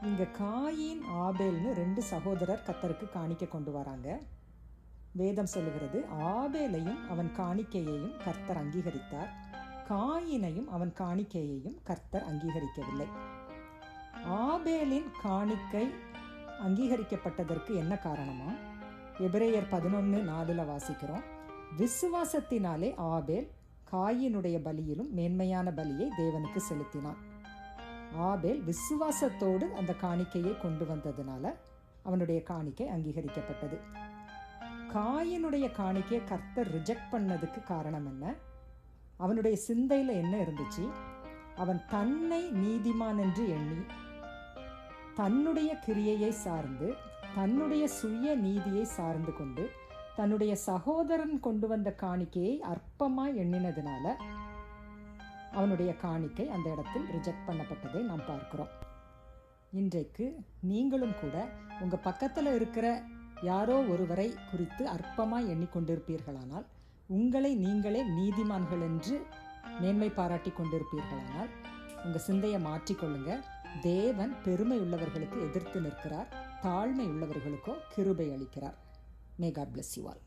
இங்கே காயின் ஆபேல்னு 2 சகோதரர் கர்த்தருக்கு காணிக்கை கொண்டு வராங்க. வேதம் சொல்லுகிறது, ஆபேலையும் அவன் காணிக்கையையும் கர்த்தர் அங்கீகரித்தார், காயினையும் அவன் காணிக்கையையும் கர்த்தர் அங்கீகரிக்கவில்லை. ஆபேலின் காணிக்கை அங்கீகரிக்கப்பட்டதற்கு என்ன காரணமா? எபிரேயர் 11:4 வாசிக்கிறோம், விசுவாசத்தினாலே ஆபேல் காயினுடைய பலியிலும் மேன்மையான பலியை தேவனுக்கு செலுத்தினான். ஆபேல் விசுவாசத்தோடு அந்த காணிக்கையை கொண்டு வந்ததுனால அவனுடைய காணிக்கை அங்கீகரிக்கப்பட்டது. காயினுடைய காணிக்கையை கர்த்தர் ரிஜெக்ட் பண்ணதுக்கு காரணம் என்ன? அவனுடைய சிந்தையில் என்ன இருந்துச்சு? அவன் தன்னை நீதிமான் என்று எண்ணி தன்னுடைய கிரியையை சார்ந்து தன்னுடைய சுய நீதியை சார்ந்து கொண்டு தன்னுடைய சகோதரன் கொண்டு வந்த காணிக்கையை அற்பமாய் எண்ணினதுனால அவனுடைய காணிக்கை அந்த இடத்தில் ரிஜெக்ட் பண்ணப்பட்டதை நாம் பார்க்கிறோம். இன்றைக்கு நீங்களும் கூட உங்கள் பக்கத்தில் இருக்கிற யாரோ ஒருவரை குறித்து அற்பமாய் எண்ணிக்கொண்டிருப்பீர்களானால், உங்களை நீங்களே நீதிமான்கள் என்று மேன்மை பாராட்டி கொண்டிருப்பீர்களானால் உங்கள் சிந்தையை மாற்றிக்கொள்ளுங்க. தேவன் பெருமை உள்ளவர்களுக்கு எதிர்த்து நிற்கிறார், தாழ்மை உள்ளவர்களுக்கோ கிருபை அளிக்கிறார். May God bless you all.